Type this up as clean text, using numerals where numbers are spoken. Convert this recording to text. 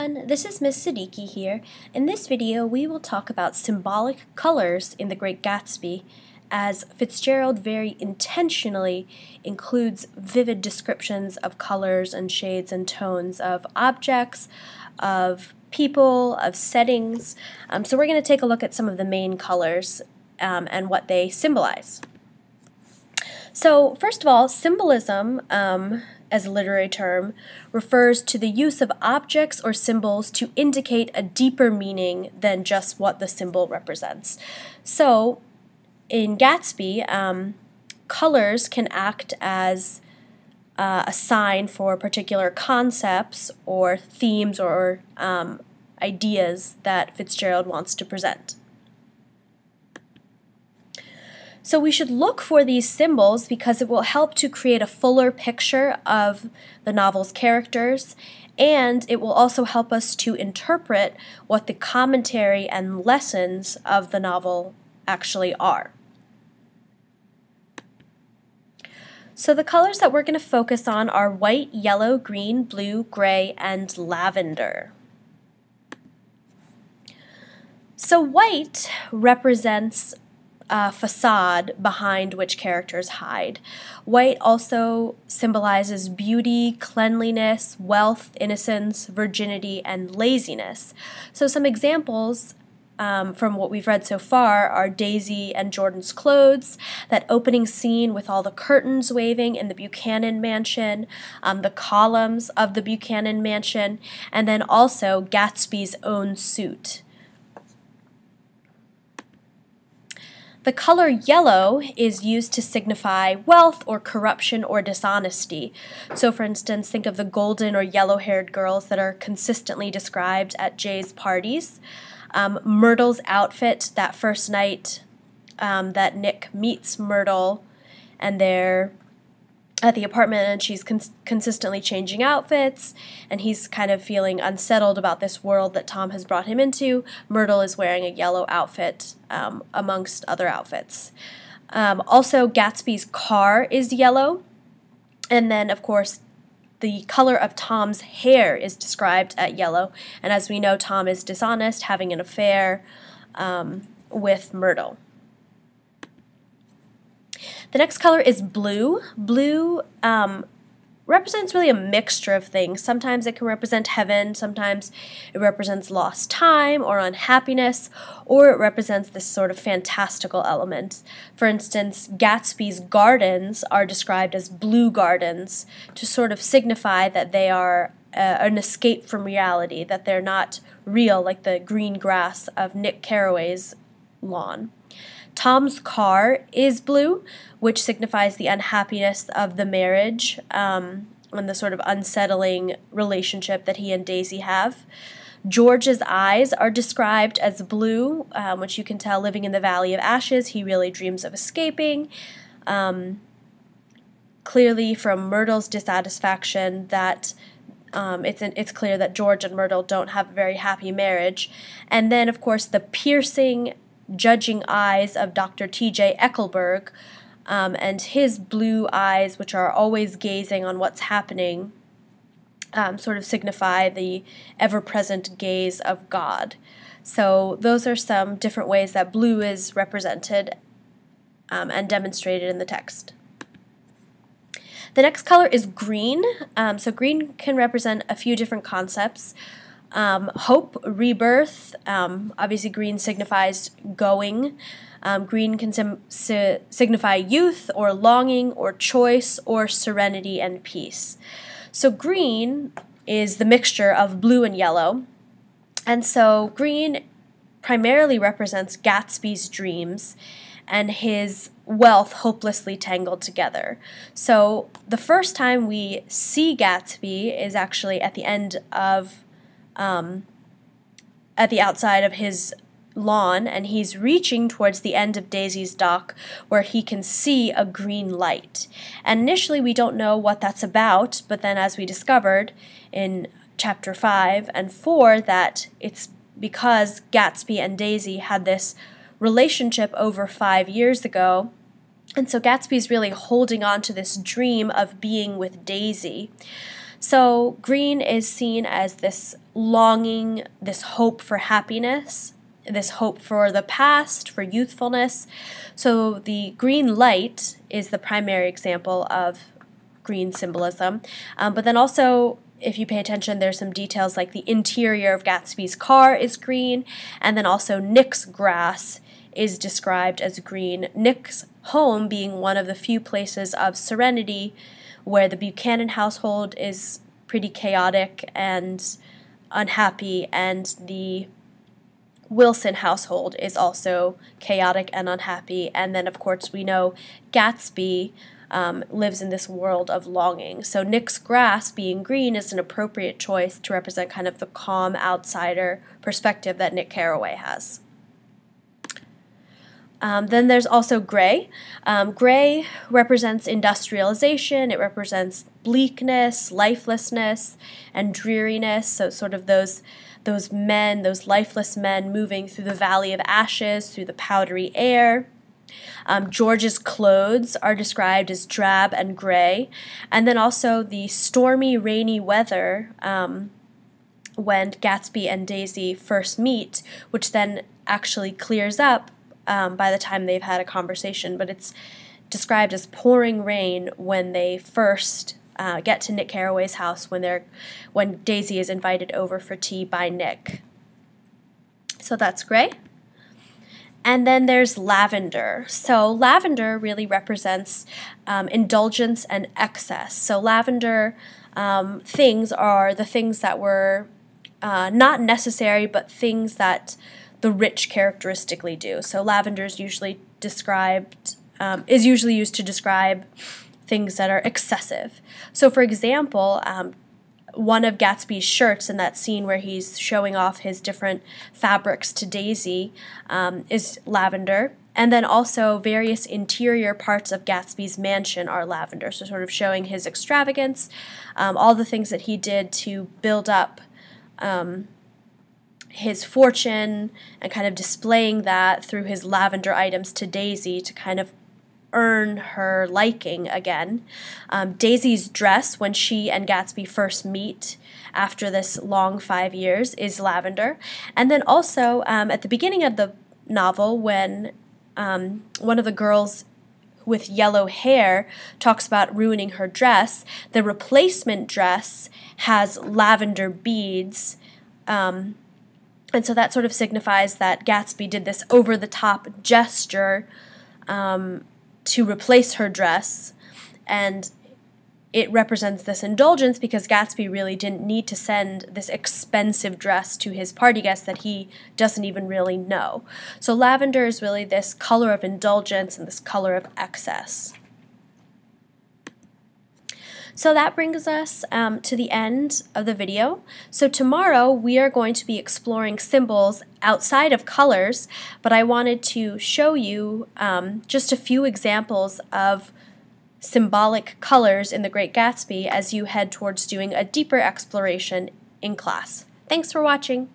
This is Ms. Siddiqui here. In this video, we will talk about symbolic colors in The Great Gatsby, as Fitzgerald very intentionally includes vivid descriptions of colors and shades and tones of objects, of people, of settings. So we're going to take a look at some of the main colors and what they symbolize. So first of all, symbolism, as a literary term, refers to the use of objects or symbols to indicate a deeper meaning than just what the symbol represents. So in Gatsby, colors can act as a sign for particular concepts or themes or ideas that Fitzgerald wants to present. So we should look for these symbols because it will help to create a fuller picture of the novel's characters, and it will also help us to interpret what the commentary and lessons of the novel actually are. So the colors that we're going to focus on are white, yellow, green, blue, gray, and lavender. So white represents a facade behind which characters hide. White also symbolizes beauty, cleanliness, wealth, innocence, virginity, and laziness. So some examples from what we've read so far are Daisy and Jordan's clothes, that opening scene with all the curtains waving in the Buchanan mansion, the columns of the Buchanan mansion, and then also Gatsby's own suit. The color yellow is used to signify wealth or corruption or dishonesty. So for instance, think of the golden or yellow-haired girls that are consistently described at Jay's parties. Myrtle's outfit that first night that Nick meets Myrtle and they're at the apartment and she's consistently changing outfits and he's kind of feeling unsettled about this world that Tom has brought him into. Myrtle is wearing a yellow outfit amongst other outfits. Also, Gatsby's car is yellow, and then of course the color of Tom's hair is described at yellow, and as we know, Tom is dishonest, having an affair with Myrtle. The next color is blue. Blue represents really a mixture of things. Sometimes it can represent heaven, sometimes it represents lost time or unhappiness, or it represents this sort of fantastical element. For instance, Gatsby's gardens are described as blue gardens to sort of signify that they are an escape from reality, that they're not real like the green grass of Nick Carraway's lawn. Tom's car is blue, which signifies the unhappiness of the marriage and the sort of unsettling relationship that he and Daisy have. George's eyes are described as blue, which you can tell living in the Valley of Ashes, he really dreams of escaping. Clearly from Myrtle's dissatisfaction that it's clear that George and Myrtle don't have a very happy marriage. And then, of course, the piercing judging eyes of Dr. T.J. Eckelberg and his blue eyes, which are always gazing on what's happening, sort of signify the ever-present gaze of God. So those are some different ways that blue is represented and demonstrated in the text. The next color is green. So green can represent a few different concepts. Hope, rebirth, obviously green signifies going. Green can signify youth or longing or choice or serenity and peace. So green is the mixture of blue and yellow. And so green primarily represents Gatsby's dreams and his wealth hopelessly tangled together. So the first time we see Gatsby is actually at the end of at the outside of his lawn, and he's reaching towards the end of Daisy's dock where he can see a green light. And initially we don't know what that's about, but then as we discovered in chapter 5 and 4 that it's because Gatsby and Daisy had this relationship over 5 years ago, and so Gatsby's really holding on to this dream of being with Daisy. So green is seen as this longing, this hope for happiness, this hope for the past, for youthfulness. So the green light is the primary example of green symbolism. But then also, if you pay attention, there's some details like the interior of Gatsby's car is green, and then also Nick's grass is described as green. Nick's home being one of the few places of serenity, where the Buchanan household is pretty chaotic and unhappy, and the Wilson household is also chaotic and unhappy. And then, of course, we know Gatsby lives in this world of longing. So Nick's grass being green is an appropriate choice to represent kind of the calm outsider perspective that Nick Carraway has. Then there's also gray. Gray represents industrialization. It represents bleakness, lifelessness, and dreariness. So sort of those men, those lifeless men moving through the valley of ashes, through the powdery air. George's clothes are described as drab and gray. And then also the stormy, rainy weather when Gatsby and Daisy first meet, which then actually clears up by the time they've had a conversation. But it's described as pouring rain when they first get to Nick Carraway's house, when Daisy is invited over for tea by Nick. So that's gray. And then there's lavender. So lavender really represents indulgence and excess. So lavender things are the things that were not necessary, but things that the rich characteristically do. So lavender is usually used to describe things that are excessive. So for example, one of Gatsby's shirts in that scene where he's showing off his different fabrics to Daisy is lavender. And then also various interior parts of Gatsby's mansion are lavender, so sort of showing his extravagance, all the things that he did to build up his fortune, and kind of displaying that through his lavender items to Daisy to kind of earn her liking again. Daisy's dress when she and Gatsby first meet after this long 5 years is lavender. And then also at the beginning of the novel, when one of the girls with yellow hair talks about ruining her dress, the replacement dress has lavender beads, and so that sort of signifies that Gatsby did this over-the-top gesture to replace her dress, and it represents this indulgence because Gatsby really didn't need to send this expensive dress to his party guests that he doesn't even really know. So lavender is really this color of indulgence and this color of excess. So that brings us to the end of the video. So tomorrow we are going to be exploring symbols outside of colors, but I wanted to show you just a few examples of symbolic colors in The Great Gatsby as you head towards doing a deeper exploration in class. Thanks for watching.